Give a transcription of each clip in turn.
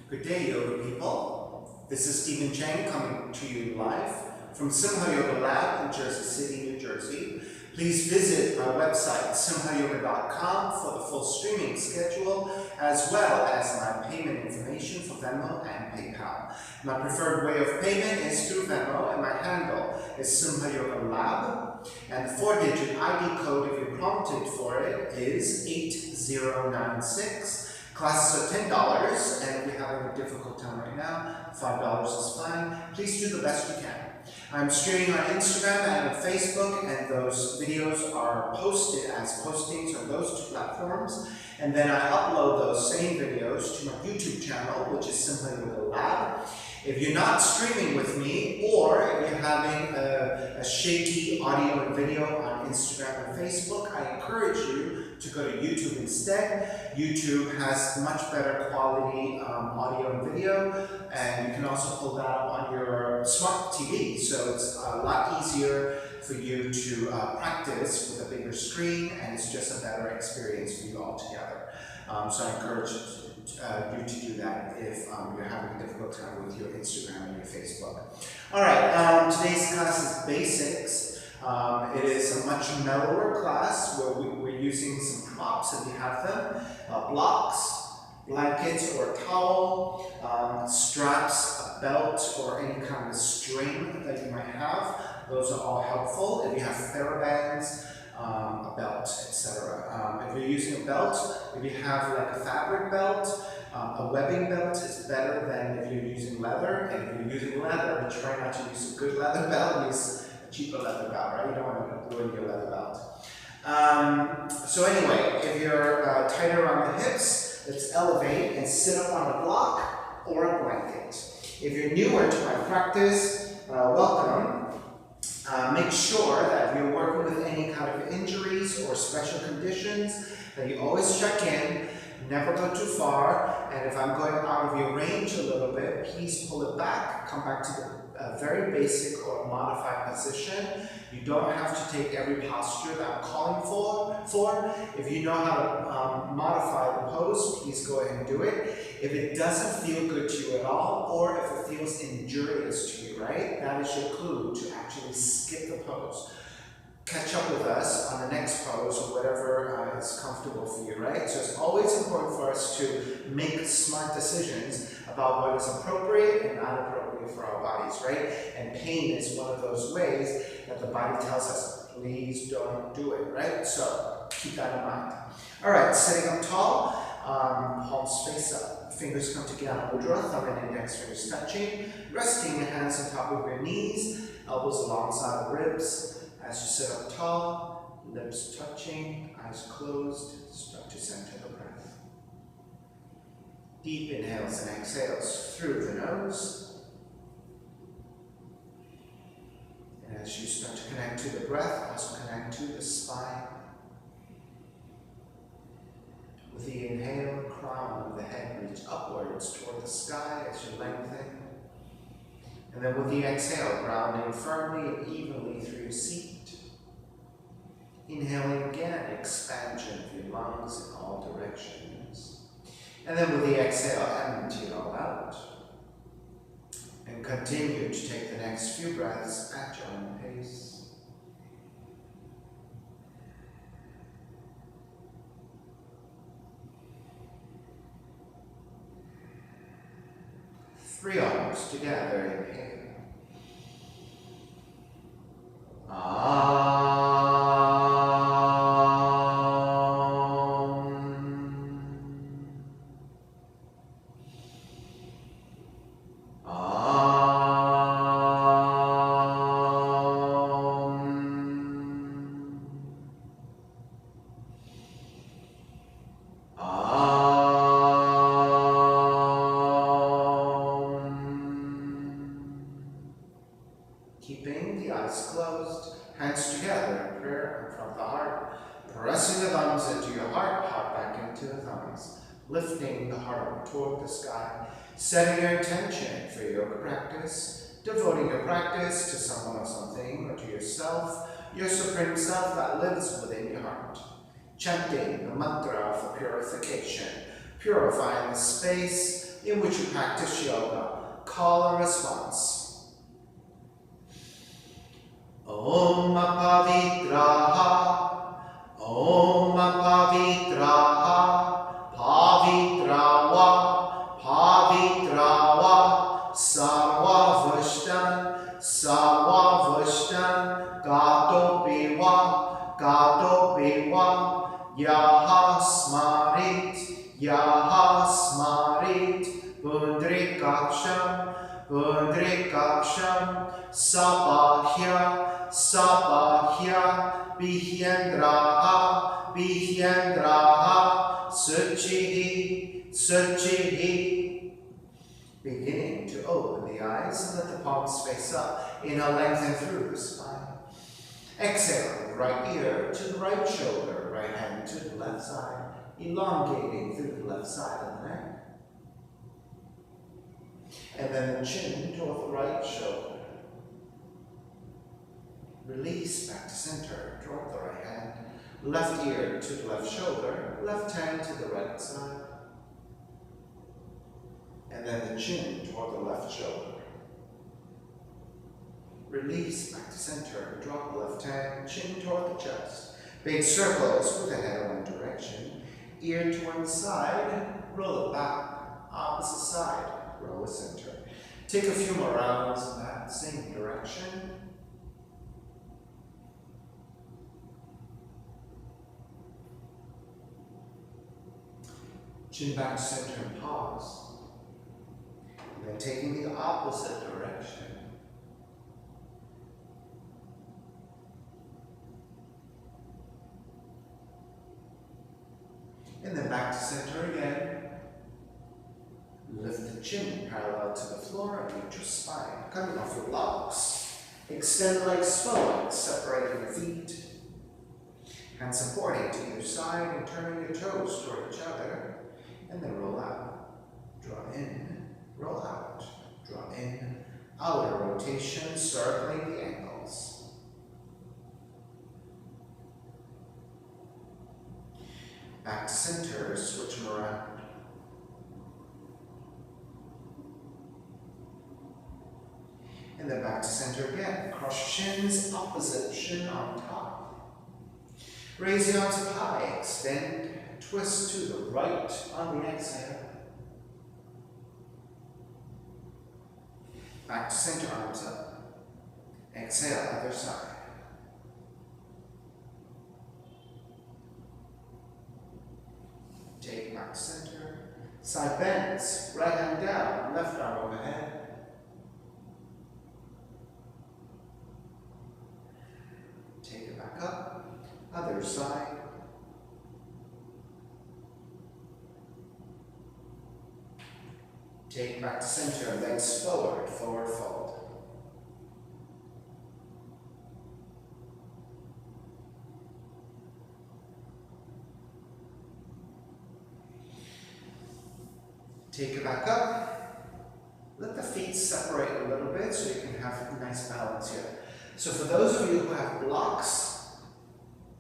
Good day, yoga people. This is Stephen Chang coming to you live from Simha Yoga Lab in Jersey City, New Jersey. Please visit my website, simhayoga.com, for the full streaming schedule, as well as my payment information for Venmo and PayPal. My preferred way of payment is through Venmo, and my handle is Simha Yoga Lab. And the 4-digit ID code, if you're prompted for it, is 8096. Classes are $10, and if you're having a difficult time right now, $5 is fine. Please do the best you can. I'm streaming on Instagram and on Facebook, and those videos are posted as postings on those two platforms. And then I upload those same videos to my YouTube channel, which is Simha Yoga Lab. If you're not streaming with me, or if you're having a shaky audio and video on Instagram and Facebook, I encourage you to go to YouTube instead. YouTube has much better quality audio and video, and you can also pull that up on your smart TV, so it's a lot easier for you to practice with a bigger screen, and it's just a better experience for you all together. So I encourage you to do that if you're having a difficult time with your Instagram and your Facebook. All right, today's class is basics. It is a much mellower class where we're using some props, if you have them, blocks, blankets or a towel, straps, a belt, or any kind of string that you might have. Those are all helpful. If you have TheraBands, a belt, etc. If you're using a belt, if you have like a fabric belt, a webbing belt is better than if you're using leather. And if you're using leather, try not to use a good leather belt, use a cheaper leather belt, right? You don't want to ruin your leather belt. So anyway, if you're tighter around the hips, let's elevate and sit up on a block or a blanket. If you're newer to my practice, welcome. Make sure that if you're working with any kind of injuries or special conditions, that you always check in, never go too far, and if I'm going out of your range a little bit, please pull it back, come back to the very basic or modified position. You don't have to take every posture that I'm calling for. If you know how to modify the pose, please go ahead and do it. If it doesn't feel good to you at all, or if it feels injurious to you, right, that is your clue to actually skip the pose. Catch up with us on the next pose or whatever is comfortable for you, right? So it's always important for us to make smart decisions about what is appropriate and not appropriate for our bodies, right? And pain is one of those ways that the body tells us, please don't do it, right? So keep that in mind. All right, sitting up tall, palms face up, fingers come together, mudra, thumb and index fingers touching, resting your hands on top of your knees, elbows alongside the ribs. As you sit up tall, lips touching, eyes closed, start to center the breath. Deep inhales and exhales through the nose. And as you start to connect to the breath, also connect to the spine. With the inhale, crown of the head reach upwards toward the sky as you lengthen. And then with the exhale, grounding firmly and evenly through your seat. Inhaling again, expansion of your lungs in all directions. And then with the exhale, empty it all out. And continue to take the next few breaths at your own pace. Three arms together, inhale. Keeping the eyes closed, hands together in prayer in front of the heart, pressing the thumbs into your heart, heart back into the thumbs, lifting the heart up toward the sky, setting your intention for your yoga practice, devoting your practice to someone or something, or to yourself, your supreme self that lives within your heart. Chanting the mantra for purification, purifying the space in which you practice yoga. Call and response. Om Pavitraha, Om Pavitraha, Pavitrawa, Pavitrawa, Sarvavashtan, Sarvavashtan, Gato Biwa, Gato Biwa, Yaha Smarit, Yaha Smarit, Pundrikaksham, Pundrikaksham, Sabahya, Sabahya, Bihyendraha, Bihyendraha, Suchihi, Suchihi. Beginning to open the eyes and let the palms face up. Inhale, lengthen through the spine. Exhale, right ear to the right shoulder, right hand to the left side, elongating through the left side of the neck. And then the chin toward the right shoulder. Release back to center, drop the right hand, left ear to the left shoulder, left hand to the right side. And then the chin toward the left shoulder. Release back to center, drop the left hand, chin toward the chest. Big circles with the head in one direction, ear to one side, roll it back, opposite side, roll it center. Take a few more rounds in that same direction. Chin back to center and pause. And then taking the opposite direction. And then back to center again. Lift the chin parallel to the floor and neutral spine. Coming off your blocks. Extend legs forward, separating your feet. Hands supporting to either side and turning your toes toward each other. And then roll out. Draw in, roll out. Draw in. Outer rotation, circling the ankles. Back to center, switch them around. And then back to center again. Cross shins, opposite shin on top. Raise the arms up high, extend, twist to the right on the exhale. Back to center, arms up. Exhale, other side. Take back to center. Side bends, right hand down, left arm overhead. Take it back up, other side. Take back to center, legs forward, forward fold. Take it back up. Let the feet separate a little bit so you can have a nice balance here. So for those of you who have blocks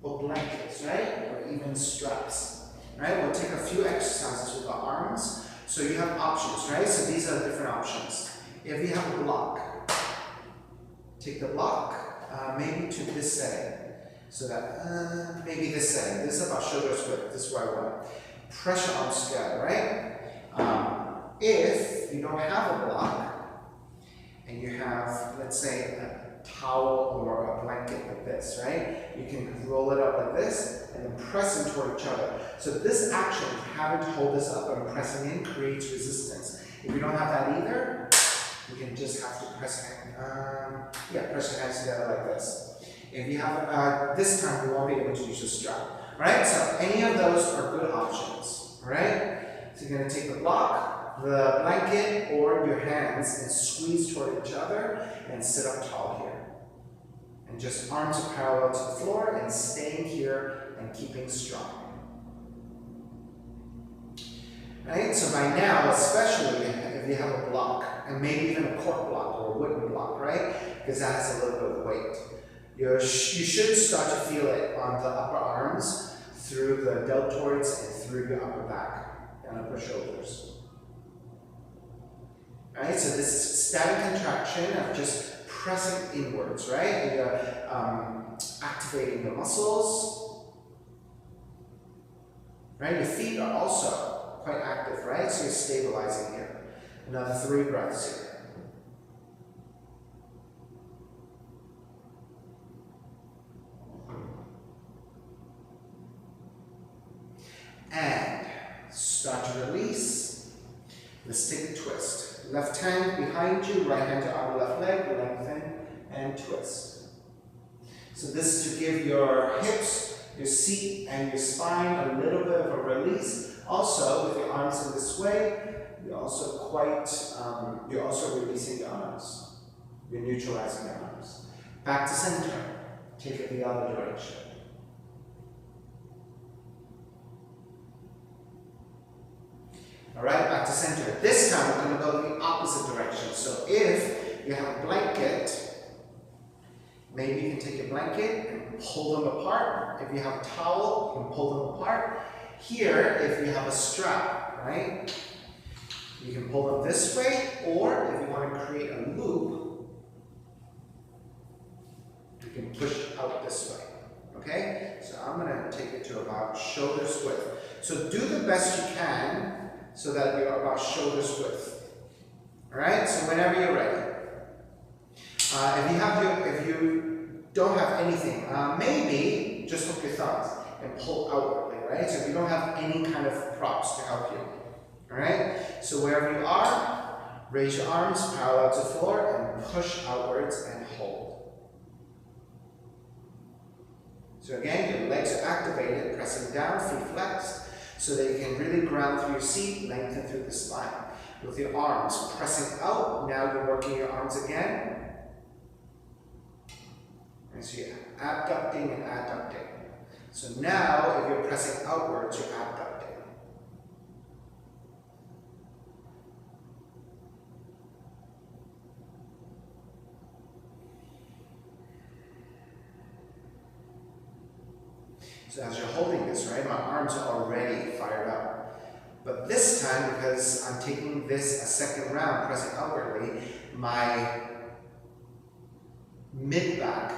or blankets, right, or even straps, right, we'll take a few exercises with the arms. So you have options, right? So these are different options. If you have a block, take the block maybe to this setting. So that, maybe this setting. This is about shoulders width. This is where I want. Pressure arms together, right? If you don't have a block, and you have, let's say, a towel or a blanket like this, right? You can roll it up like this, and then press them toward each other. So this action, having to hold this up and pressing in, creates resistance. If you don't have that either, you can just have to press press your hands together like this. If you have, this time you won't be able to use the strap, right? So any of those are good options, right? So you're going to take the block, the blanket, or your hands and squeeze toward each other and sit up tall here. And just arms are parallel to the floor and staying here and keeping strong. Right? So by now, especially if you have a block, and maybe even a cork block or a wooden block, right? Because that has a little bit of weight. You should start to feel it on the upper arms, through the deltoids, and through your upper back and upper shoulders. right? So this is static contraction of just pressing inwards, right? And you're activating the muscles, right? Your feet are also quite active, right? So you're stabilizing here. Another 3 breaths here. And start to release. Let's take a twist. Left hand behind you, right hand to our left leg, lengthen and twist. So this is to give your hips, your seat, and your spine a little bit of a release. Also, with your arms in this way, you're also releasing your arms. You're neutralizing your arms. Back to center. Take it the other direction. All right, back to center. This time we're going to go the opposite direction. So if you have a blanket, maybe you can take your blanket and pull them apart. If you have a towel, you can pull them apart. Here, if you have a strap, right, you can pull them this way, or if you want to create a loop, you can push out this way. Okay? So I'm going to take it to about shoulder's width. So do the best you can so that you're about shoulder's width. Alright, so whenever you're ready. If you don't have anything, maybe just hook your thumbs and pull outwardly, right? So if you don't have any kind of props to help you. Alright, so wherever you are, raise your arms parallel to the floor and push outwards and hold. So again, your legs are activated, pressing down, feet flexed, so that you can really ground through your seat, lengthen through the spine. With your arms pressing out, now you're working your arms again. And so you're abducting and adducting. So now, if you're pressing outwards, you're abducting. So as you're holding this, right, my arms are already fired up. But this time, because I'm taking this a second round, pressing outwardly, my mid-back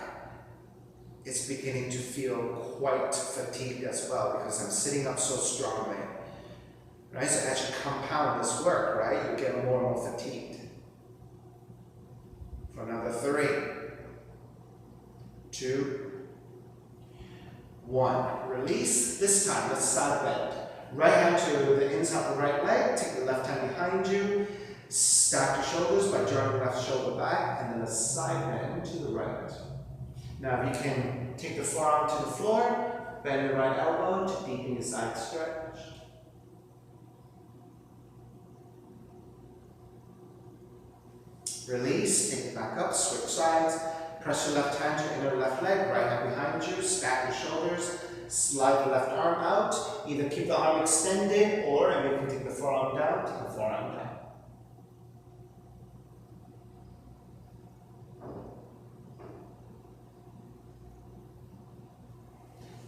is beginning to feel quite fatigued as well, because I'm sitting up so strongly. Right? So as you compound this work, right, you get more and more fatigued. For another 3, 2, 1. Release. This time, let's start bend. Right hand to the inside of the right leg. Take the left hand behind you. Stack your shoulders by drawing the left shoulder back, and then a side bend to the right. Now, you can take the forearm to the floor, bend the right elbow to deepen your side stretch. Release. Take it back up. Switch sides. Press your left hand to your inner left leg, right hand behind you, stack your shoulders, slide the left arm out. Either keep the arm extended, or if you can take the forearm down, take the forearm down.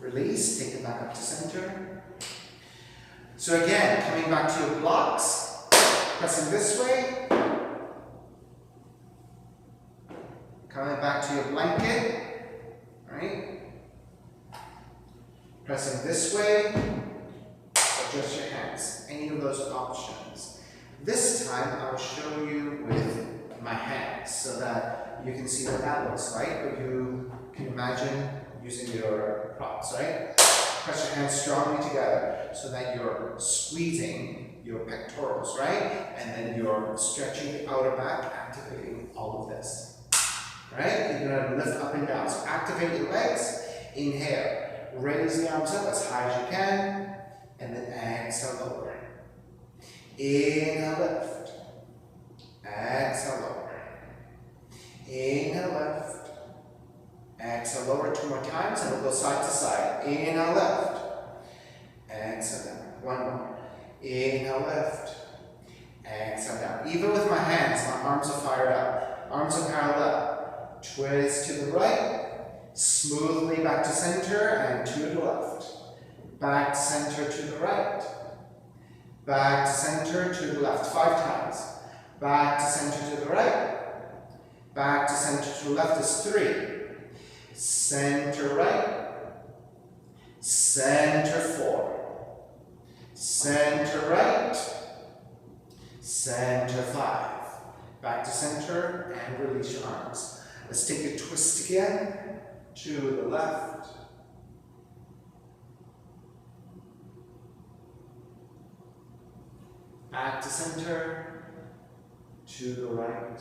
Release, take it back up to center. So again, coming back to your blocks, pressing this way. Coming back to your blanket, right? Pressing this way, adjust your hands. Any of those options. This time, I'll show you with my hands so that you can see what that looks like, but you can imagine using your props, right? Press your hands strongly together so that you're squeezing your pectorals, right? And then you're stretching the outer back, activating all of this. Right? You're going to lift up and down. So activate your legs. Inhale. Raise the arms up as high as you can. And then exhale lower. Inhale lift. Exhale lower. Inhale lift. Exhale lower 2 more times, and we'll go side to side. Inhale lift. Exhale down. 1 more. Inhale lift. Exhale down. Even with my hands, my arms are fired up. Arms are parallel. Twist to the right, smoothly back to center and to the left. Back to center to the right. Back to center to the left. 5 times. Back to center to the right. Back to center to the left is 3. Center right. Center 4. Center right. Center 5. Back to center and release your arms. Let's take a twist again to the left. Back to center, to the right.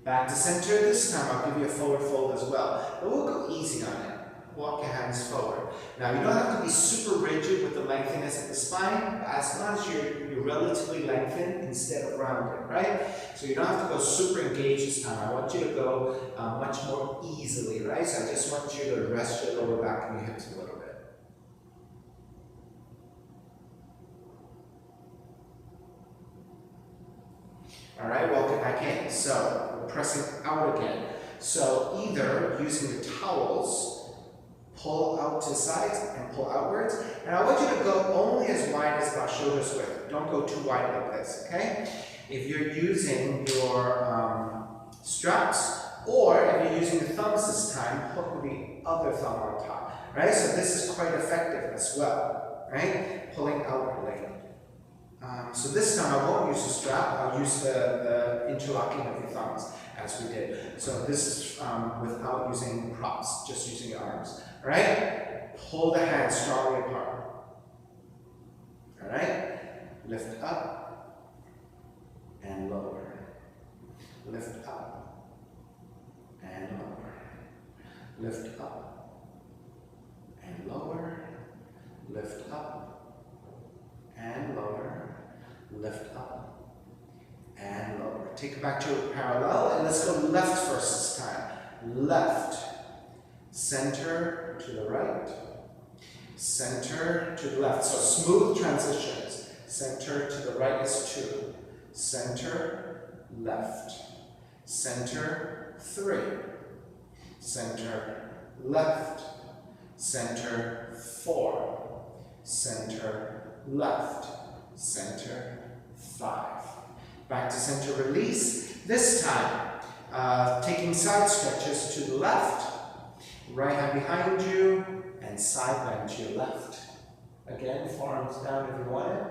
Back to center. This time I'll give you a forward fold as well, but we'll go easy on it. Walk your hands forward. Now you don't have to be super rigid with the lengthiness of the spine, as long as you're relatively lengthened instead of rounded, right? So you don't have to go super engaged this time. I want you to go much more easily, right? So I just want you to rest your lower back and your hips a little bit. All right, welcome back in. So we're pressing out again. So either using the towels, pull out to the sides and pull outwards. And I want you to go only as wide as about shoulder width. Don't go too wide like this, okay? If you're using your straps, or if you're using the thumbs this time, hook with the other thumb on top, right? So this is quite effective as well, right? Pulling outwardly. So this time I won't use the strap, I'll use the interlocking of your thumbs as we did. So this is without using props, just using your arms. All right? Pull the hands strongly apart. All right? Lift up and lower. Lift up and lower. Lift up and lower. Lift up and lower. Lift up and lower. Take it back to a parallel, and let's go left first this time. Left. Center to the right. Center to the left. So smooth transitions. Center to the right is 2. Center, left. Center, 3. Center, left. Center, 4. Center, left. Center, 5. Back to center, release. This time, taking side stretches to the left, right hand behind you, and side bend to your left. Again, forearms down if you want it.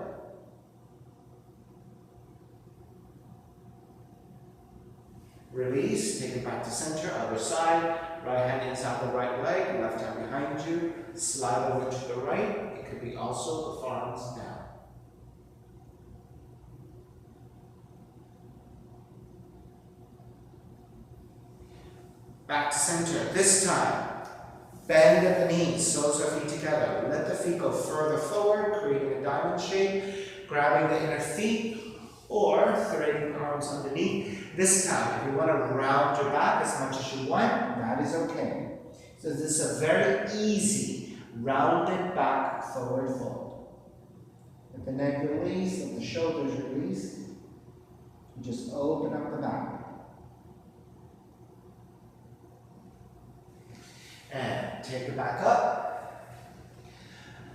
Release, take it back to center, other side, right hand inside the right leg, left hand behind you, slide over to the right. It could be also the forearms down. Back to center. This time, bend at the knees, soles of feet together. Let the feet go further forward, creating a diamond shape, grabbing the inner feet, or threading arms underneath. This time, if you want to round your back as much as you want, that is okay. So this is a very easy, rounded back forward fold. Let the neck release, let the shoulders release. You just open up the back. And take it back up.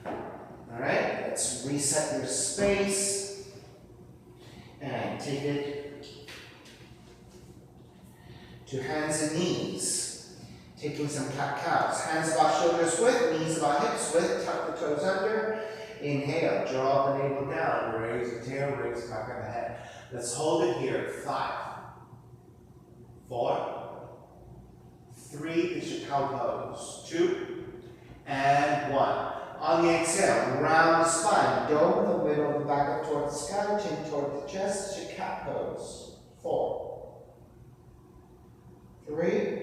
All right, let's reset your space. And take it to hands and knees. Taking some cat-cows. Hands about shoulders width, knees about hips width, tuck the toes under. Inhale, draw the navel down, raise the tail, raise the back of the head. Let's hold it here. 5, 4, 3 is your cow pose. 2 and 1. On the exhale, round the spine. Dome the middle of the back up towards the sky, chin toward the chest. It's your cat pose. 4, 3,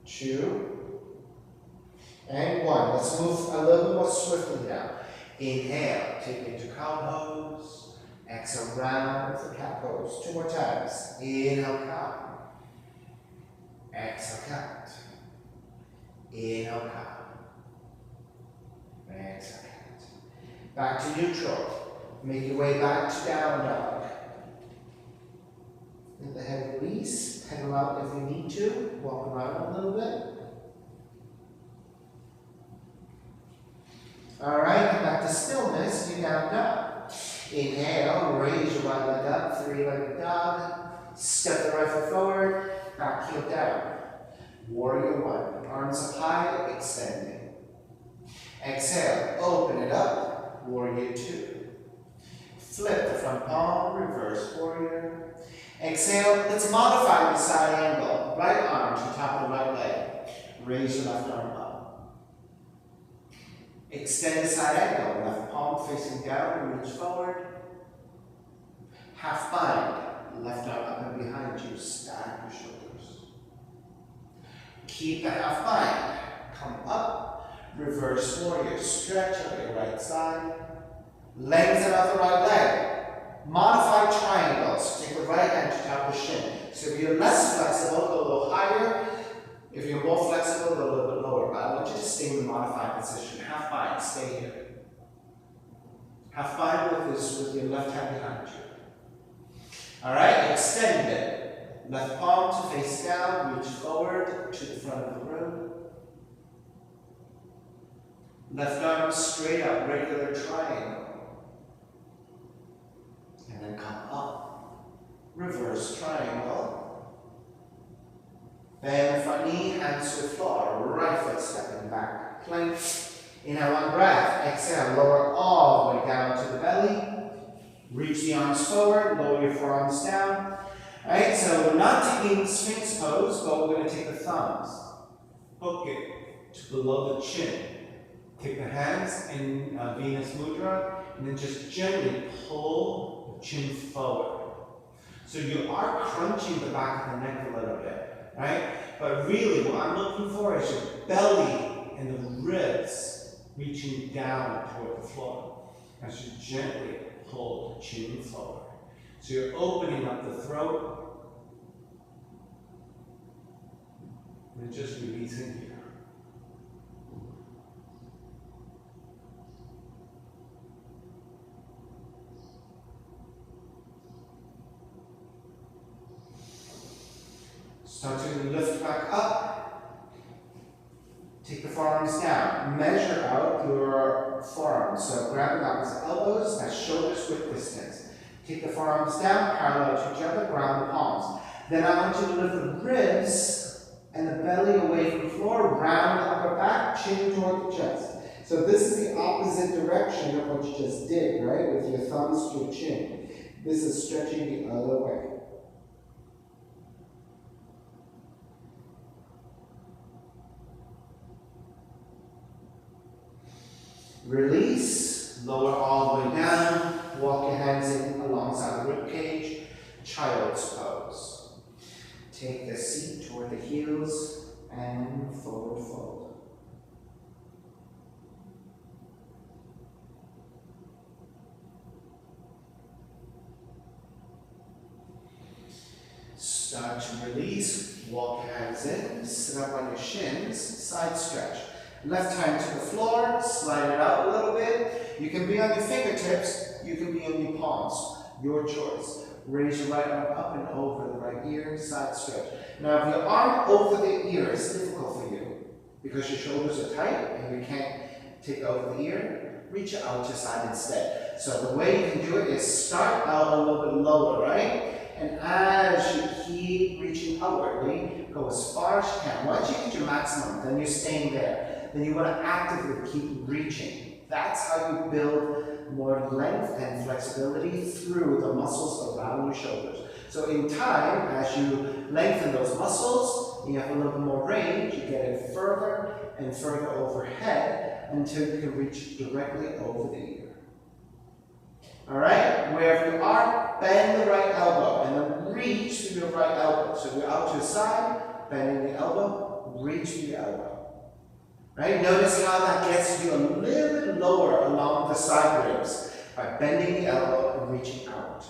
2, and 1. Let's move a little bit more swiftly now. Inhale, take it into cow pose. Exhale, round for cat pose. 2 more times. Inhale, cow. Exhale, cat. Inhale, cow. Exhale, cat. Back to neutral. Make your way back to down dog. Let the head release. Pedal out if you need to. Walk around a little bit. All right, come back to stillness, you down dog. Inhale, raise your right leg up, three-legged dog. Step the right foot forward, back heel down. Warrior one, arms up high, extending. Exhale, open it up, warrior two. Flip the front palm, reverse warrior. Exhale, let's modify the side angle. Right arm to top of the right leg. Raise your left arm up. Extend the side angle, left palm facing down, reach forward. Half bind, left arm up and behind you, stack your shoulders. Keep the half bind, come up, reverse warrior, stretch up your right side. Lengthen out the right leg. Modify triangles. Take the right hand to tap the shin. So if you're less flexible, go a little higher. If you're more flexible, go a little bit lower. But I want you to stay in the modified position. Half bind, stay here. Half bind with your left hand behind you. Alright, extend it. Left palm to face down, reach forward to the front of the room. Left arm straight up, regular triangle. And then come up, reverse triangle. Bend the front knee, hands to the floor, right foot stepping back, plank. Inhale one breath, exhale, lower all the way down to the belly. Reach the arms forward, lower your forearms down. Alright, so we're not taking Sphinx pose, but we're going to take the thumbs, hook it to below the chin. Take the hands in Venus Mudra, and then just gently pull the chin forward. So you are crunching the back of the neck a little bit, right? But really what I'm looking for is your belly and the ribs reaching down toward the floor as you gently pull the chin forward. So you're opening up the throat and just releasing here. Start to lift back up. Take the forearms down. Measure out your forearms. So grab the opposite elbows, that's shoulders width distance. Take the forearms down, parallel to each other, ground the palms. Then I want you to lift the ribs and the belly away from the floor, round the upper back, chin toward the chest. So this is the opposite direction of what you just did, right? With your thumbs to your chin. This is stretching the other way. Release, lower all the way down, walk your hands in alongside the rib cage, child's pose. Take the seat toward the heels and forward fold. Start to release, walk your hands in, sit up on your shins, side stretch. Left hand to the floor, slide it out a little bit. You can be on your fingertips, you can be on your palms, your choice. Raise your right arm up and over the right ear, side stretch. Now if your arm over the ear is difficult for you, because your shoulders are tight and you can't take it over the ear, reach it out to side instead. So the way you can do it is start out a little bit lower, right? And as you keep reaching outwardly, go as far as you can. Once you hit your maximum, then you're staying there. Then you want to actively keep reaching. That's how you build more length and flexibility through the muscles around your shoulders. So in time, as you lengthen those muscles, you have a little bit more range, you get it further and further overhead until you can reach directly over the ear. Alright, wherever you are, bend the right elbow and then reach through your right elbow. So you're out to the side, bending the elbow, reach through your elbow. Right? Notice how that gets you a little bit lower along the side ribs by bending the elbow and reaching out.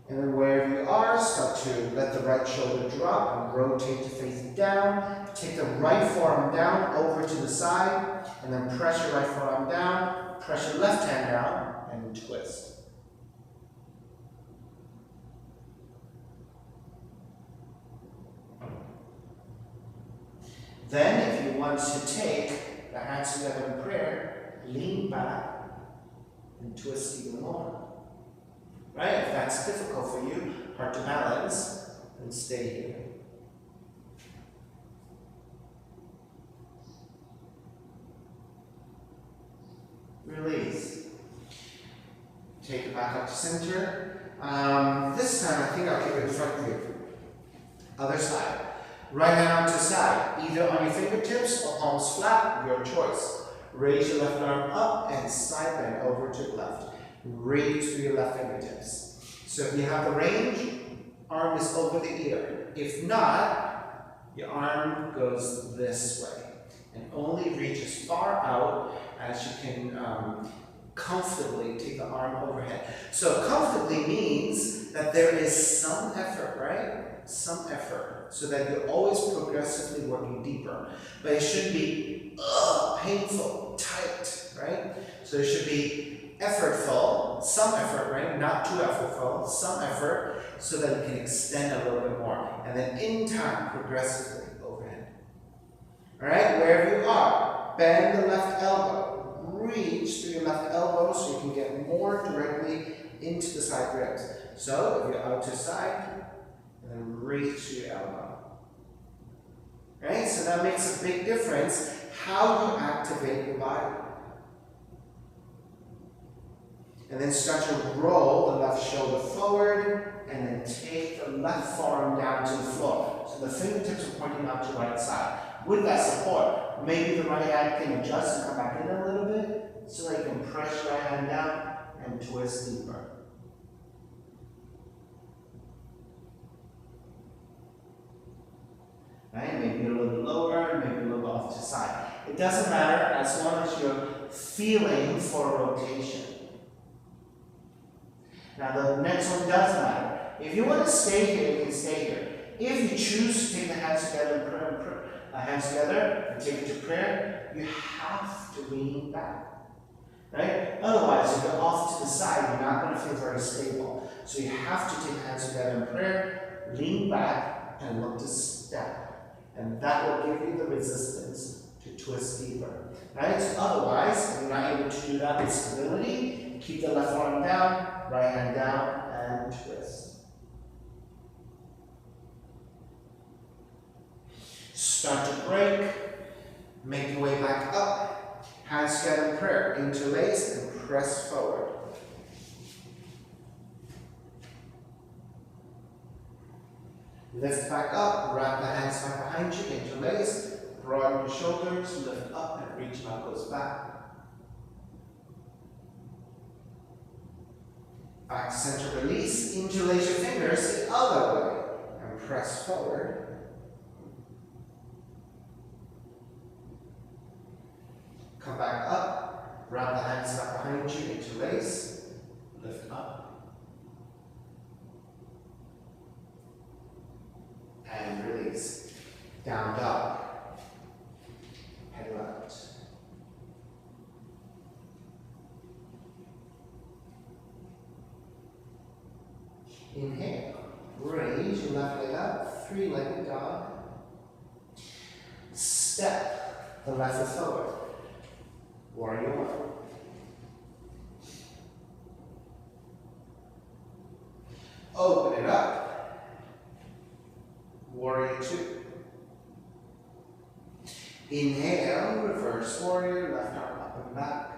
And then wherever you are, start to let the right shoulder drop and rotate to face down. Take the right forearm down over to the side and then press your right forearm down, press your left hand down and twist. Then, if you want to take the hands together in prayer, lean back and twist even more. Right? If that's difficult for you, hard to balance, then stay here. Release. Take it back up to center. This time, I think I'll keep it in front of you. Other side. Right hand out to side, either on your fingertips or palms flat, your choice. Raise your left arm up and side bend over to the left. Reach through your left fingertips. So if you have the range, arm is over the ear. If not, your arm goes this way. And only reach as far out as you can comfortably take the arm overhead. So comfortably means that there is some effort, right? Some effort. So that you're always progressively working deeper. But it shouldn't be painful, tight, right? So it should be effortful, some effort, right? Not too effortful, some effort, so that you can extend a little bit more. And then in time, progressively overhead. All right, wherever you are, bend the left elbow. Reach through your left elbow so you can get more directly into the side ribs. So if you're out to side, and then reach through your elbow. Right? So that makes a big difference how you activate your body. And then start to roll the left shoulder forward and then take the left forearm down to the floor. So the fingertips are pointing out to the right side. With that support, maybe the right hand can adjust and come back in a little bit so that you can press your right hand down and twist deeper. Right? Maybe a little bit lower, maybe a little bit off to the side. It doesn't matter as long as you're feeling for rotation. Now the next one does matter. If you want to stay here, you can stay here. If you choose to take the hands together and take it to prayer, you have to lean back. Right? Otherwise, if you're off to the side, you're not going to feel very stable. So you have to take the hands together in prayer, lean back, and look to step. And that will give you the resistance to twist deeper. Right? So otherwise, if you're not able to do that with stability, keep the left arm down, right hand down, and twist. Start to break, make your way back up, hands together in prayer, interlace and press forward. Lift back up, wrap the hands back behind you, interlace, broaden your shoulders, lift up and reach knuckles back. Back to center, release, interlace your fingers the other way and press forward. Come back up, wrap the hands back behind you, interlace, lift up, and release. Down dog, head left. Inhale, raise your left leg up, three-legged dog. Step the left foot forward. Warrior one. Open it up. Warrior two. Inhale, reverse warrior, left arm up and back.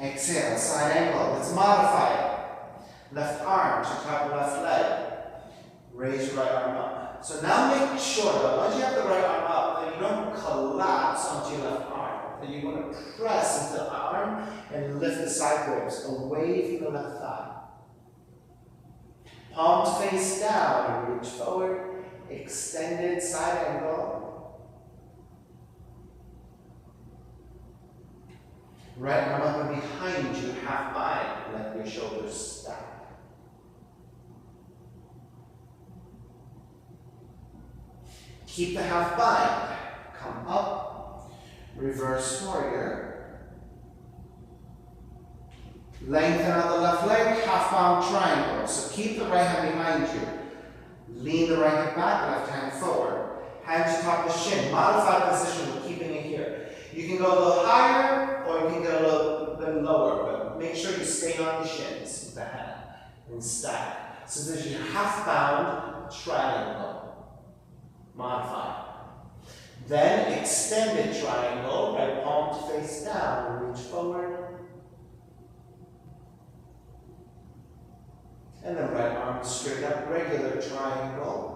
Exhale, side angle. Let's modify it. Left arm to top of left leg. Raise your right arm up. So now make sure that once you have the right arm up, that you don't collapse onto your left arm. That you want to press into the arm and lift the side ribs away from the left thigh. Palms face down and reach forward. Extended side angle. Right arm up and behind you, half bind. Let your shoulders stack. Keep the half bind. Come up. Reverse warrior. Lengthen out the left leg, half bound triangle. So keep the right hand behind you. Lean the right hip back, left hand forward. Hand to top of the shin. Modified position, we're keeping it here. You can go a little higher or you can go a little bit lower, but make sure you stay on the shins with the hand and stack. So there's your half bound triangle. Modified. Then extended triangle, right palm to face down, reach forward. And then right arm straight up, regular triangle.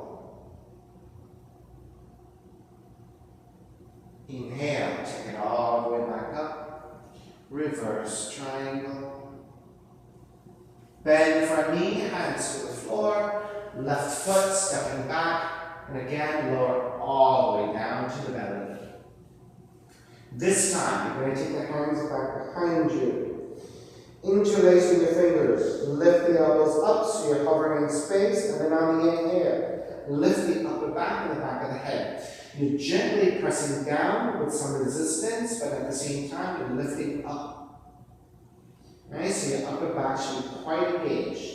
Inhale, take it all the way back up. Reverse triangle. Bend front knee, hands to the floor. Left foot stepping back. And again, lower all the way down to the belly. This time, you're going to take the hands back behind you. Interlacing your fingers. Lift the elbows up so you're hovering in space. And then on the inhale, lift the upper back and the back of the head. You're gently pressing down with some resistance, but at the same time, you're lifting up. Right? So your upper back should be quite engaged.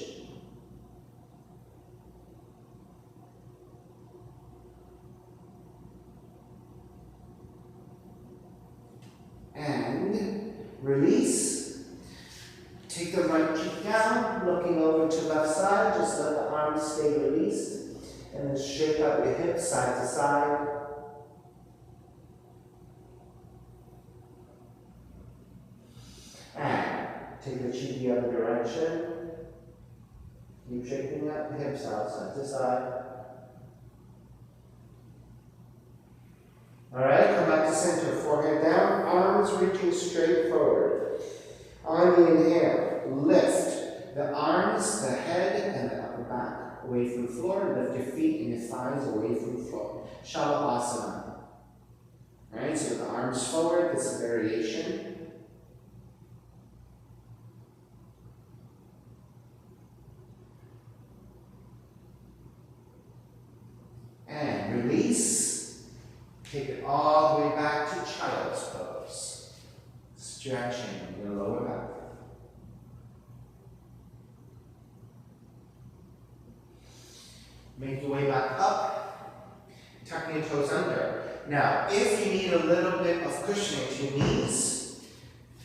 And release. Take the right cheek down, looking over to left side. Just let the arms stay released. And then shake out your hips side to side. And take the cheek the other direction. Keep shaking out the hips out side to side. Alright, come back to center. Forehead down, arms reaching straight forward. On the inhale, lift the arms, the head, and the upper back away from the floor. Lift your feet and your thighs away from the floor. Shavasana. Alright, so with the arms forward, this is a variation. And release. Take it all the way back to child's pose. Stretching your lower back. Make your way back up. Tucking your toes under. Now, if you need a little bit of cushioning to your knees,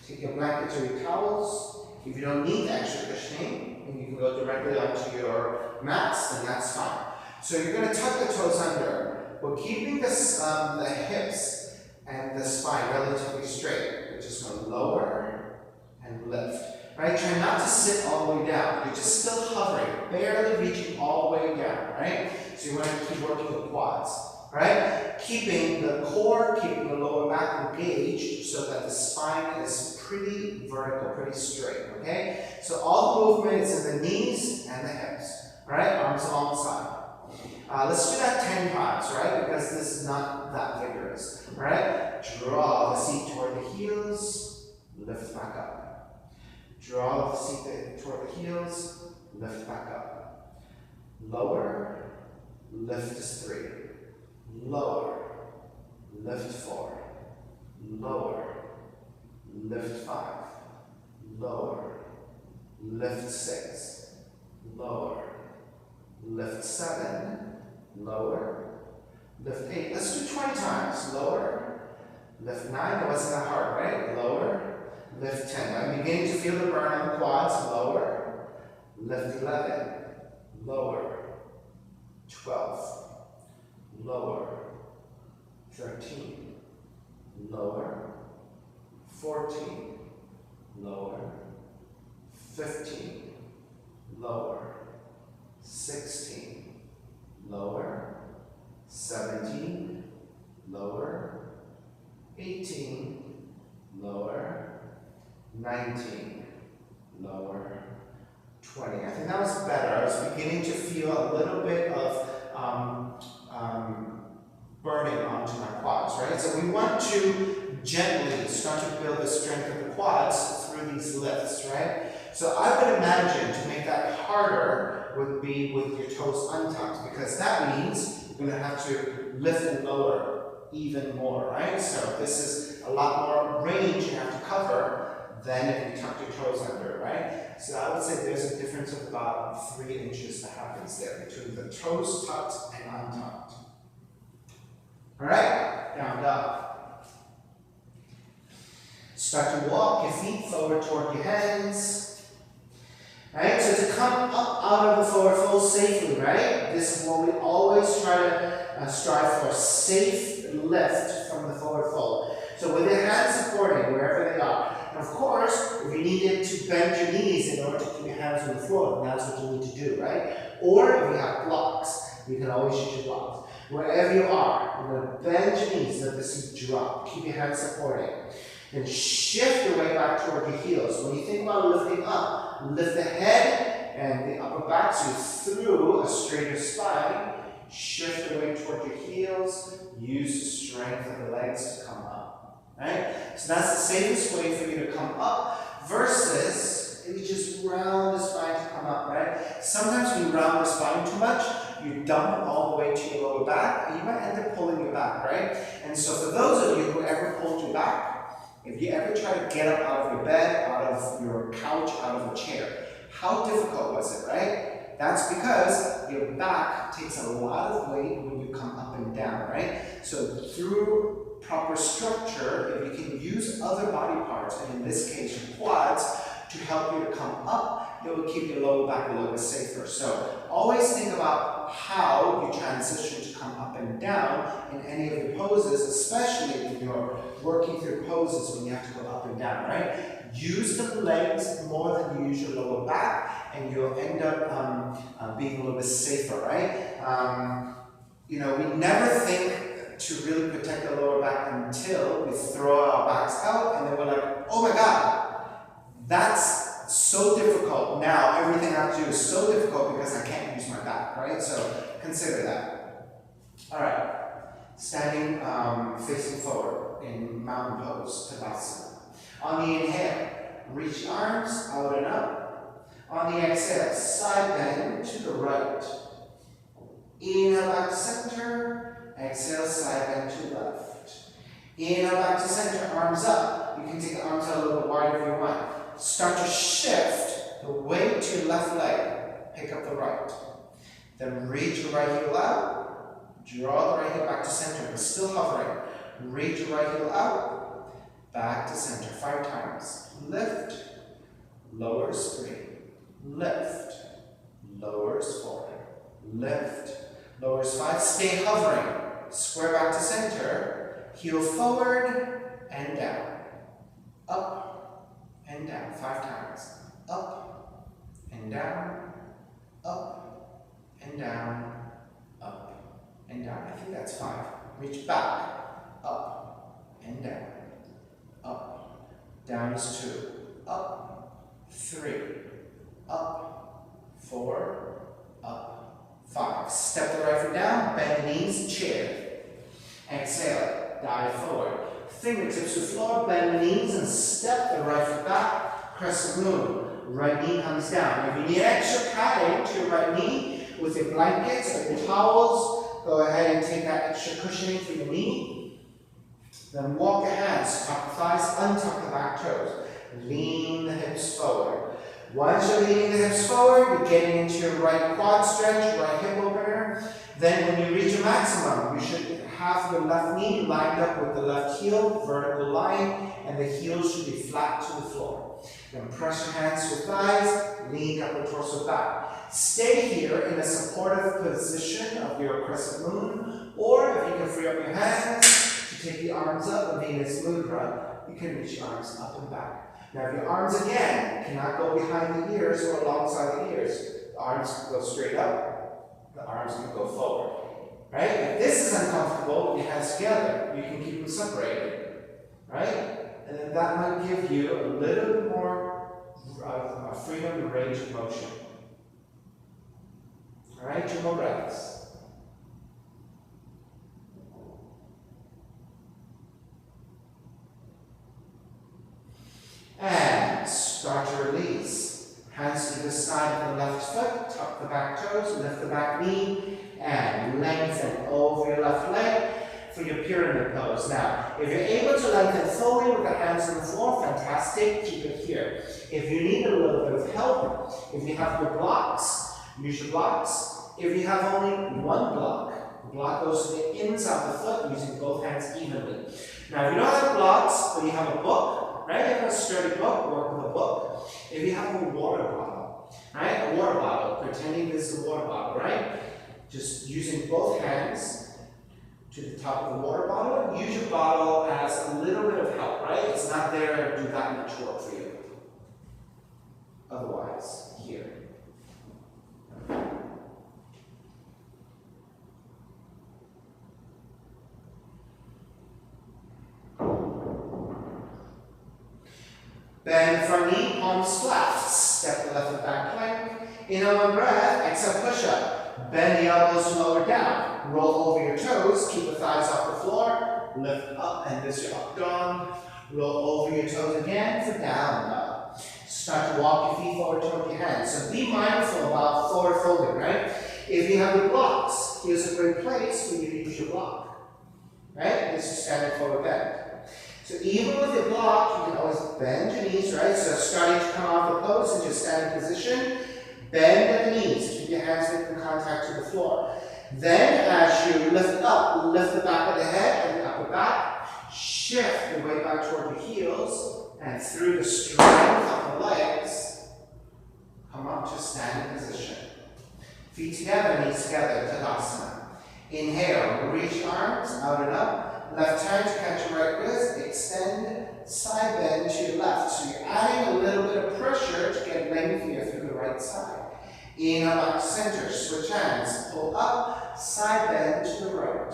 take your blankets or your towels. If you don't need extra cushioning, and you can go directly onto your mats, then that's fine. So you're going to tuck the toes under. We're keeping the hips and the spine relatively straight. We're just going to lower and lift. Right? Try not to sit all the way down. You're just still hovering, barely reaching all the way down. Right? So you want to keep working the quads. Right? Keeping the core, keeping the lower back engaged so that the spine is pretty vertical, pretty straight. Okay? So all the movement is in the knees and the hips. Right? Arms alongside. Let's do that 10 times, right? Because this is not that vigorous, right? Draw the seat toward the heels, lift back up. Draw the seat toward the heels, lift back up. Lower, lift is 3. Lower, lift 4. Lower, lift 5. Lower, lift 6. Lower, lift 7. Lower, lift 8. Let's do 20 times. Lower, lift 9. That wasn't that hard, right? Lower, lift 10. I'm beginning to feel the burn on the quads. Lower, lift 11. Lower, 12. Lower, 13. Lower, 14. Lower, 15. Lower, 16. Lower, 17, lower, 18, lower, 19, lower, 20. I think that was better. I was beginning to feel a little bit of burning onto my quads, right? So we want to gently start to build the strength of the quads through these lifts, right? So I would imagine to make that harder would be with your toes untucked, because that means you're going to have to lift and lower even more, right? So this is a lot more range you have to cover than if you tuck your toes under, right? So I would say there's a difference of about 3 inches that happens there between the toes tucked and untucked. All right, down dog. Start to walk your feet forward toward your hands. Right, so to come up out of the forward fold safely, right? This is what we always try to strive for, safe lift from the forward fold. So with your hands supporting wherever they are. And of course, if you needed to bend your knees in order to keep your hands on the floor, then that's what you need to do, right? Or if you have blocks, you can always use your blocks. Wherever you are, you're going to bend your knees, let the seat drop. Keep your hands supporting. Then shift your way back toward your heels. When you think about lifting up, lift the head and the upper back so you're through a straighter spine. Shift your way toward your heels. Use the strength of the legs to come up. Right? So that's the safest way for you to come up versus if you just round the spine to come up, right? Sometimes when you round the spine too much, you dump all the way to your lower back, and you might end up pulling your back, right? And so for those of you who ever pulled your back, if you ever try to get up out of your bed, out of your couch, out of a chair, how difficult was it, right? That's because your back takes a lot of weight when you come up and down, right? So through proper structure, if you can use other body parts, and in this case your quads, to help you to come up, it will keep your lower back a little bit safer. So always think about how you transition to come up and down in any of your poses, especially when you're working through poses when you have to go up and down, right? Use the legs more than you use your lower back, and you'll end up being a little bit safer, right? You know, we never think to really protect the lower back until we throw our backs out, and then we're like, oh my God, that's so difficult. Now everything I have to do is so difficult because I can't use my back, right? So consider that. All right, standing facing forward in mountain pose, Tadasana. On the inhale, reach the arms out and up. On the exhale, side bend to the right. Inhale back to center. Exhale, side bend to left. Inhale back to center, arms up. You can take the arms out a little bit wider if you want. Start to shift the weight to your left leg. Pick up the right. Then reach your right heel out. Draw the right heel back to center, but still hovering. Reach your right heel out. Back to center 5 times. Lift. Lowers 3. Lift. Lowers 4. Lift. Lowers 5. Stay hovering. Square back to center. Heel forward and down. Up. And down 5 times. Up and down, up and down, up and down. I think that's 5. Reach back, up and down, up. Down is 2, up, 3, up, 4, up, 5. Step the right foot down, bend the knees, chair. Exhale, dive forward. Fingertips to the floor, bend the knees and step the right foot back, crescent moon. Right knee comes down. If you need extra padding to your right knee with your blankets or your towels, go ahead and take that extra cushioning for your knee. Then walk your hands, tuck the thighs, untuck the back toes. Lean the hips forward. Once you're leaning the hips forward, you're getting into your right quad stretch, right hip opener. Then when you reach your maximum, you should have your left knee lined up with the left heel, vertical line, and the heel should be flat to the floor. Then press your hands to your thighs, lean up the torso back. Stay here in a supportive position of your crescent moon, or if you can free up your hands to take the arms up and Venus Mudra, you can reach your arms up and back. Now if your arms again cannot go behind the ears or alongside the ears, the arms can go straight up, the arms can go forward. Right? If this is uncomfortable with your hands together, you can keep them separated. Right? And then that might give you a little bit more freedom and range of motion. Alright, 2 more breaths. And start to release. Hands to the side of the left foot, tuck the back toes, lift the back knee, and lengthen over your left leg for your pyramid pose. Now, if you're able to lengthen fully with the hands on the floor, fantastic, keep it here. If you need a little bit of help, if you have your blocks, use your blocks. If you have only one block, Block goes to the inside of the foot using both hands evenly. Now, if you don't have blocks, but you have a book, right? You have a sturdy book, work with a book. If you have a water bottle, right? A water bottle, pretending this is a water bottle, right? Just using both hands to the top of the water bottle. Use your bottle as a little bit of help, right? It's not there to do that much work for you. Otherwise, here. Bend front knee, palms flat. Step the left foot back plank. Inhale one breath, exhale push up. Bend the elbows to lower down. Roll over your toes, keep the thighs off the floor. Lift up and this your up dog. Roll over your toes again for down dog. Start to walk your feet forward toward your hands. So be mindful about forward folding, right? If you have the blocks, here's a great place for you to use your block. Right? This is standing forward bend. So even with your block, you can always bend your knees, right? So starting to come off the pose into a standing position, bend at the knees, keep your hands making contact to the floor. Then as you lift up, lift the back of the head and the upper back, shift the weight back toward your heels, and through the strength of the legs, come up to standing position. Feet together, knees together, Tadasana. Inhale, reach arms out and up. Left hand to catch your right wrist, extend, side bend to your left. So you're adding a little bit of pressure to get lengthier through the right side. Inhale back to center, switch hands, pull up, side bend to the right.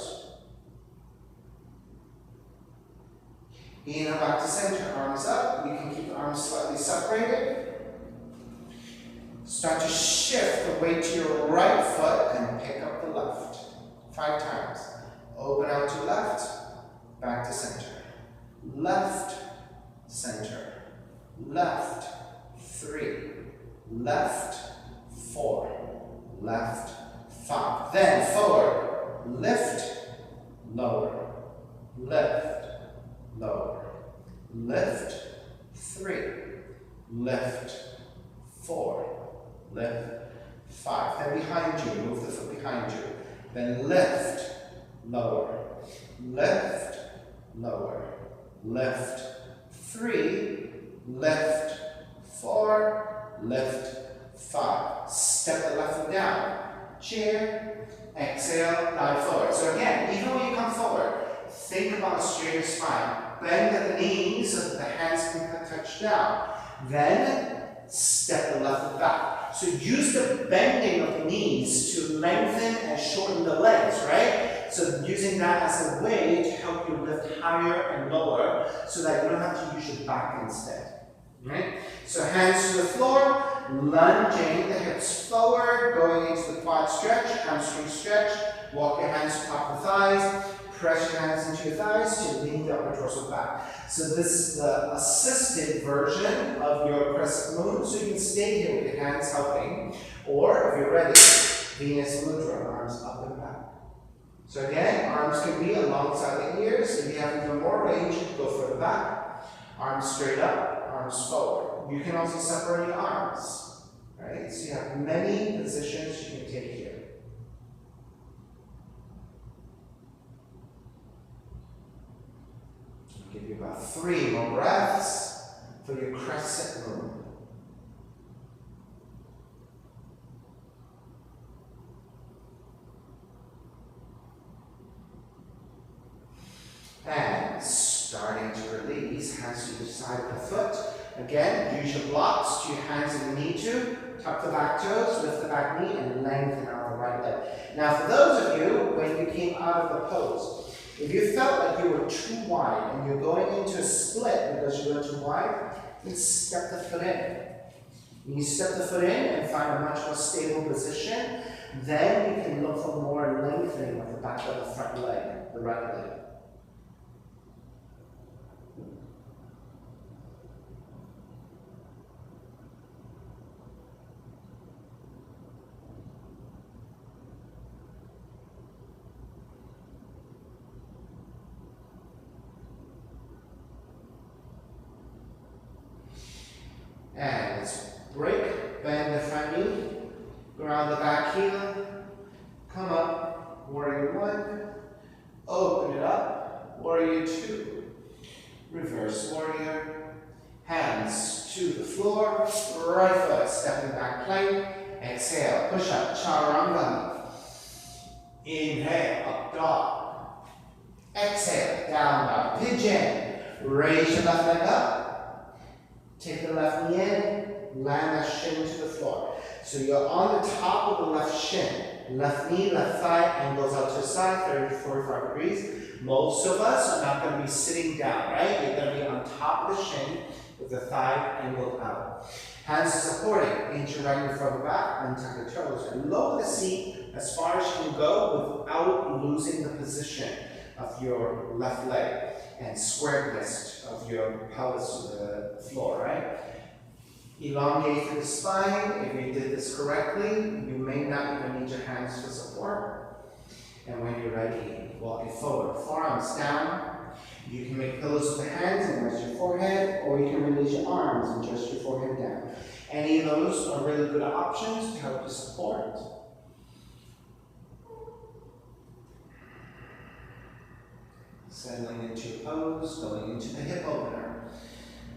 Inhale back to center, arms up. You can keep the arms slightly separated. Start to shift the weight to your right foot and pick up the left. 5 times. Open out to left. Back to center. Left, center. Left, 3. Left, 4. Left, 5. Then forward. Lift, lower. Lift, lower. Lift, 3. Lift, 4. Lift, 5. Then behind you. Move the foot behind you. Then lift, lower. Lift, lower, lift, 3, lift, 4, lift, 5. Step the left foot down, chair, exhale, dive forward. So again, even when you come forward, think about a straighter spine. Bend at the knees so that the hands can touch down. Then step the left foot back. So use the bending of the knees to lengthen and shorten the legs, right? So using that as a way to help you lift higher and lower so that you don't have to use your back instead. Right? So hands to the floor, lunging the hips forward, going into the quad stretch, hamstring stretch. Walk your hands to top of the thighs, press your hands into your thighs to lean the upper torso back. So this is the assisted version of your crescent moon, so you can stay here with your hands helping. Or if you're ready, Venus Mudra, arms up and back. So again, arms can be alongside the ears. If you have even more range, you can go further back. Arms straight up, arms forward. You can also separate your arms, right? So you have many positions you can take here. I'll give you about 3 more breaths for your crescent moon. And starting to release, hands to the side of the foot. Again, use your blocks to your hands if you need to. Tuck the back toes, lift the back knee, and lengthen out the right leg. Now, for those of you, when you came out of the pose, if you felt like you were too wide and you're going into a split because you were too wide, then step the foot in. When you step the foot in and find a much more stable position, then you can look for more lengthening of the back of the front leg, the right leg. And let's break, bend the front knee, ground the back heel, come up, warrior 1, Raise your left leg up. Take the left knee in. Land that shin to the floor. So you're on the top of the left shin. Left knee, left thigh, angles out to the side, 30 to 45 degrees. Most of us are not going to be sitting down, right? You're going to be on top of the shin with the thigh angled out. Hands supporting, inch your right knee further back, untuck your toes, and lower the seat as far as you can go without losing the position of your left leg and squareness of your pelvis to the floor, right? Elongate through the spine. If you did this correctly, you may not even need your hands for support. And when you're ready, walk it forward. Forearms down. You can make pillows with the hands and rest your forehead, or you can release your arms and just your forehead down. Any of those are really good options to help you support. Settling into your pose, going into the hip opener.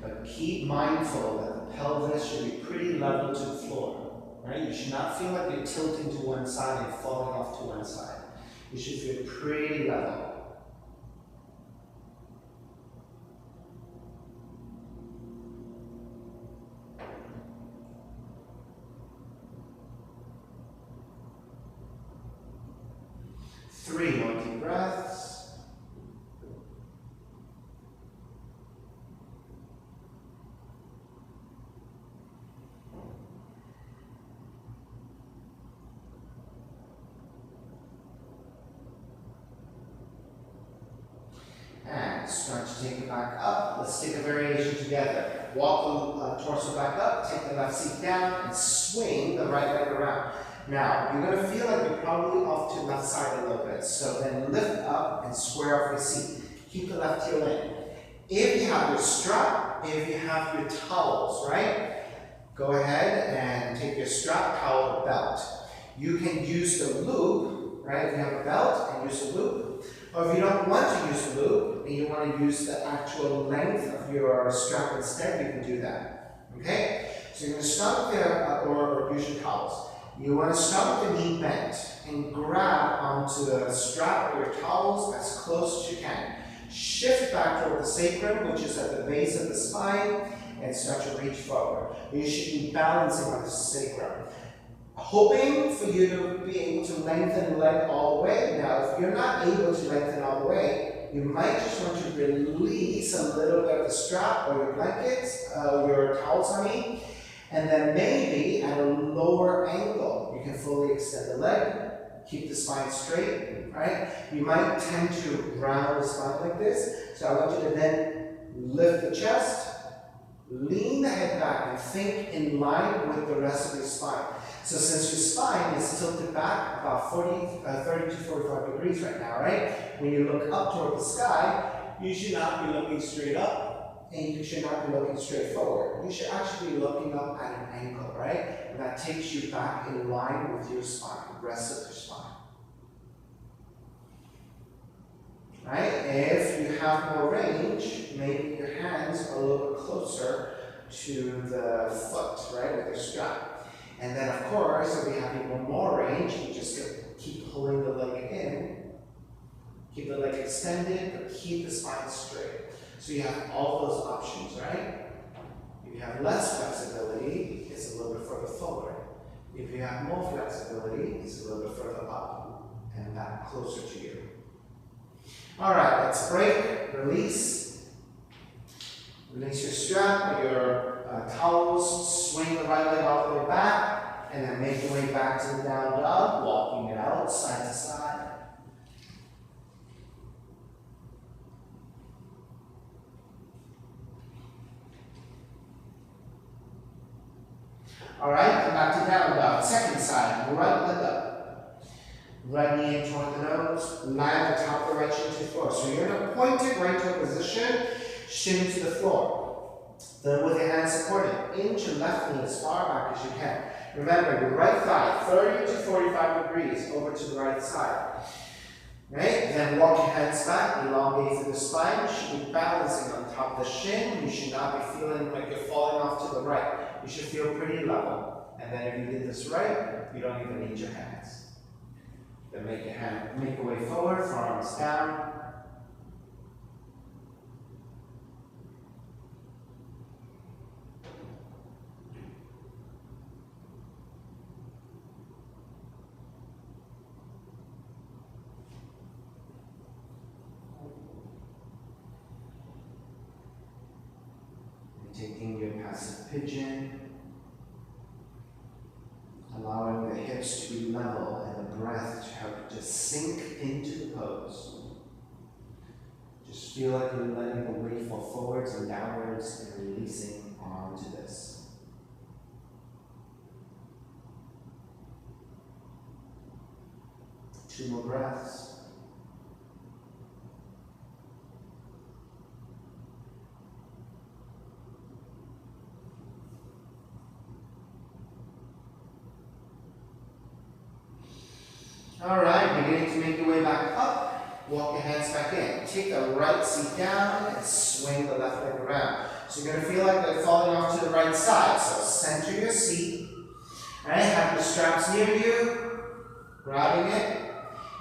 But keep mindful that the pelvis should be pretty level to the floor, right? You should not feel like you're tilting to one side and falling off to one side. You should feel pretty level. Three more deep breaths. And start to take it back up. Let's take a variation together. Walk the torso back up, take the left seat down, and swing the right leg around. Now, you're going to feel like you're probably off to the left side a little bit. So then lift up and square off your seat. Keep the left heel in. If you have your strap, if you have your towels, right? Go ahead and take your strap, towel, or belt. You can use the loop, right? If you have a belt, and use the loop. Or if you don't want to use the loop, and you want to use the actual length of your strap instead, you can do that. Okay? So you're going to start with or use your towels. You want to start with the knee bent and grab onto the strap or your towels as close as you can. Shift back toward the sacrum, which is at the base of the spine, and start to reach forward. You should be balancing on the sacrum. Hoping for you to be able to lengthen the leg all the way. Now, if you're not able to lengthen all the way, you might just want to release a little bit of the strap or your blankets, your towels, and then maybe at a lower angle, you can fully extend the leg, keep the spine straight, right? You might tend to round the spine like this, so I want you to then lift the chest, lean the head back, and think in line with the rest of your spine. So since your spine is tilted back about 30 to 45 degrees right now, right? When you look up toward the sky, you should not be looking straight up, and you should not be looking straight forward. You should actually be looking up at an angle, right? And that takes you back in line with your spine, the rest of your spine. Right? If you have more range, maybe your hands are a little bit closer to the foot, right, with your strap. And then, of course, if you have even more range, you just keep pulling the leg in, keep the leg extended, but keep the spine straight. So you have all those options, right? If you have less flexibility, it's a little bit further forward. If you have more flexibility, it's a little bit further up and back closer to you. All right, let's break, release. Release your strap or your towels, swing the right leg all the way back, and then make your way back to the down dog, walking it out side to side. All right, come back to down dog. Second side, right leg up. Right knee in toward the nose, land the top of the right shin to the floor. So you're in a pointed right toe position, shin to the floor. Then with your hands supported, inch your left knee as far back as you can. Remember, your right thigh, 30 to 45 degrees over to the right side. Right? Then walk your hands back, elongate through the spine. You should be balancing on top of the shin. You should not be feeling like you're falling off to the right. You should feel pretty level. And then if you did this right, you don't even need your hands. Then make your way forward, forearms down. pigeon. Allowing the hips to be level and the breath to help just sink into the pose. Just feel like you're letting the weight fall forwards and downwards and releasing onto this. Two more breaths. All right, beginning to make your way back up. Walk your hands back in. Take the right seat down and swing the left leg around. So you're going to feel like they're falling off to the right side. So center your seat. All right, have your straps near you. Grabbing it.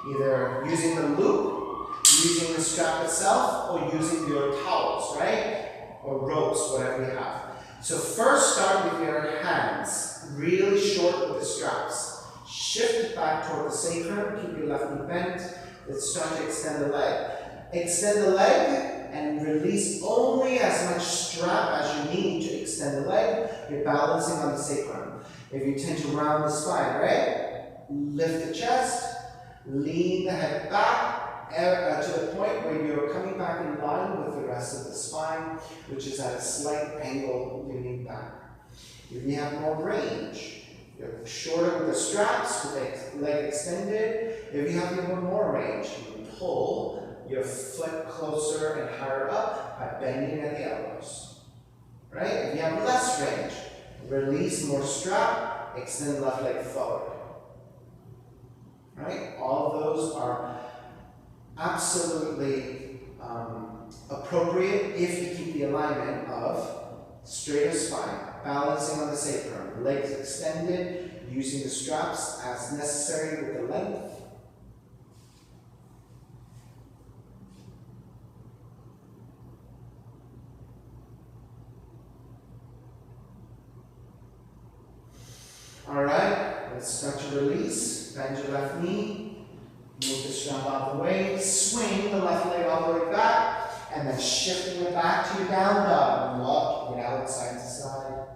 Either using the loop, using the strap itself, or using your towels, right? Or ropes, whatever you have. So first start with your hands, really short with the straps. Shift it back toward the sacrum, keep your left knee bent. Let's start to extend the leg. Extend the leg and release only as much strap as you need to extend the leg. You're balancing on the sacrum. If you tend to round the spine, right? Lift the chest, lean the head back to the point where you're coming back in line with the rest of the spine, which is at a slight angle leaning back. If you have more range, you're shorter with the straps, with the leg extended. If you have even more range, you can pull your foot closer and higher up by bending at the elbows. Right? If you have less range, release more strap, extend the left leg forward. Right? All of those are absolutely appropriate if you keep the alignment of straighter spine, balancing on the sacrum, legs extended, using the straps as necessary with the length. All right, let's start to release. Bend your left knee, move the strap out of the way, swing the left leg all the way back, and then shifting it back to your down dog. Walk it out side to side.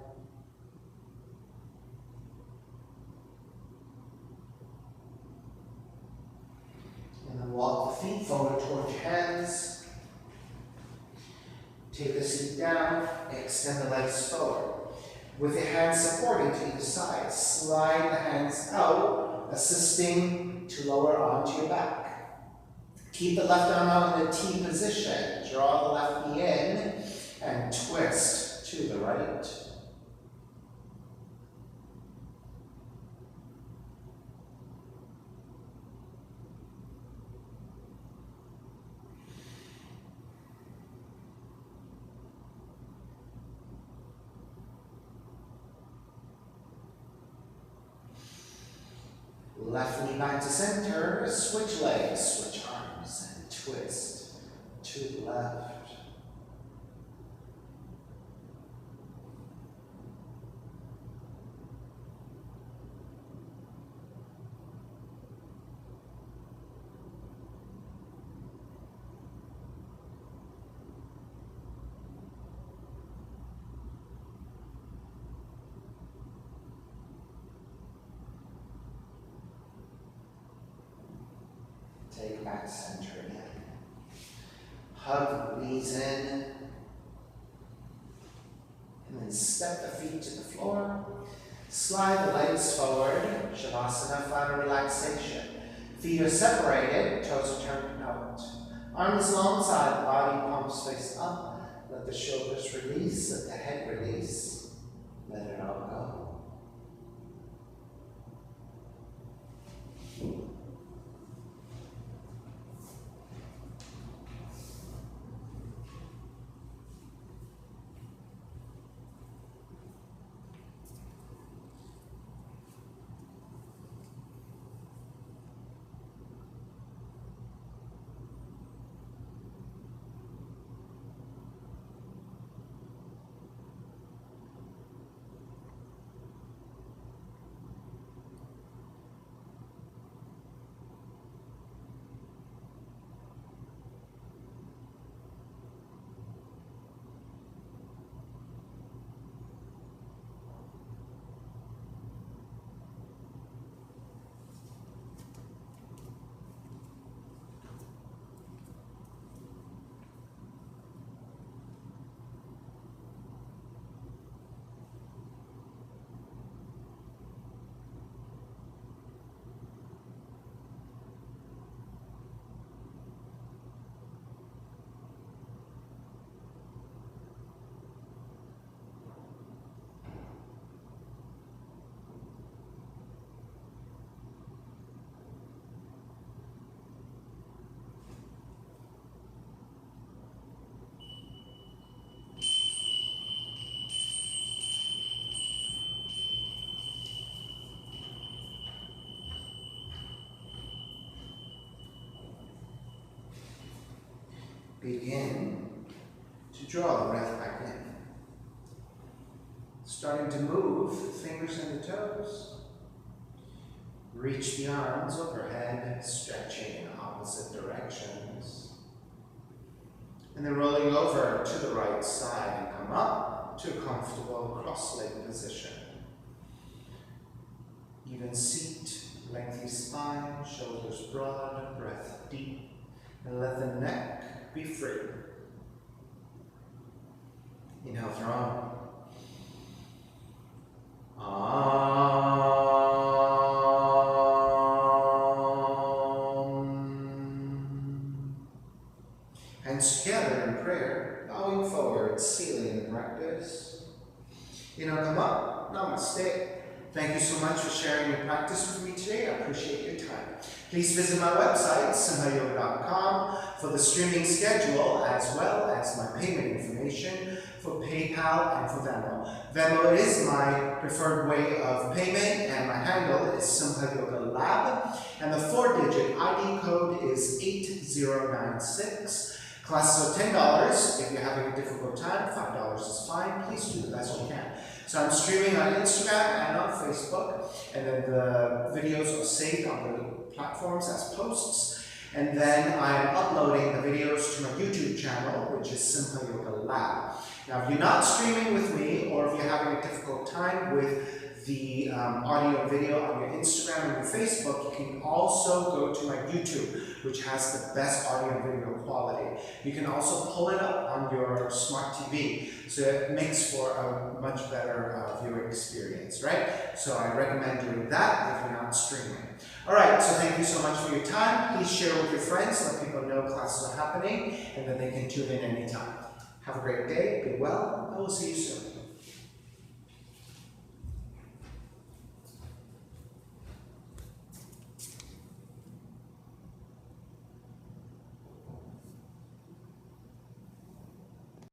And then walk the feet forward towards your hands. Take the seat down, extend the legs forward. With your hands supporting to either side, slide the hands out, assisting to lower onto your back. Keep the left arm out in the T position. Draw the left knee in and twist to the right. Left knee back to center, switch legs, switch arms, and twist to the left. Take back to center again. Hug the knees in. And then step the feet to the floor. Slide the legs forward. Shavasana, final relaxation. Feet are separated, toes are turned out. Arms alongside the body, palms face up. Let the shoulders release, let the head release. Let it all go. begin to draw the breath back in. Starting to move fingers and the toes. Reach the arms overhead, stretching in opposite directions. And then rolling over to the right side and come up to a comfortable cross-leg position. Even seat, lengthy spine, shoulders broad, breath deep, and let the neck be free. Inhale, throne. Hands together in prayer, bowing forward, sealing the practice. Come up, namaste. Thank you so much for sharing your practice with me today. I appreciate your time. Please visit my website, simhayoga.com, for the streaming schedule as well as my payment information for PayPal and for Venmo. Venmo is my preferred way of payment, and my handle is Simha Yoga Lab, and the 4-digit ID code is 8096. Classes are $10. If you're having a difficult time, $5 is fine. Please do the best you can. So I'm streaming on Instagram and on Facebook, and then the videos are saved on the platforms as posts. And then I'm uploading the videos to my YouTube channel, which is Simha Yoga Lab. Now, if you're not streaming with me, or if you're having a difficult time with the audio and video on your Instagram and your Facebook, you can also go to my YouTube, which has the best audio and video quality. You can also pull it up on your smart TV, so it makes for a much better viewing experience, right? So I recommend doing that if you're not streaming. All right, so thank you so much for your time. Please share with your friends, let people know classes are happening, and then they can tune in anytime. Have a great day, be well, and we'll see you soon.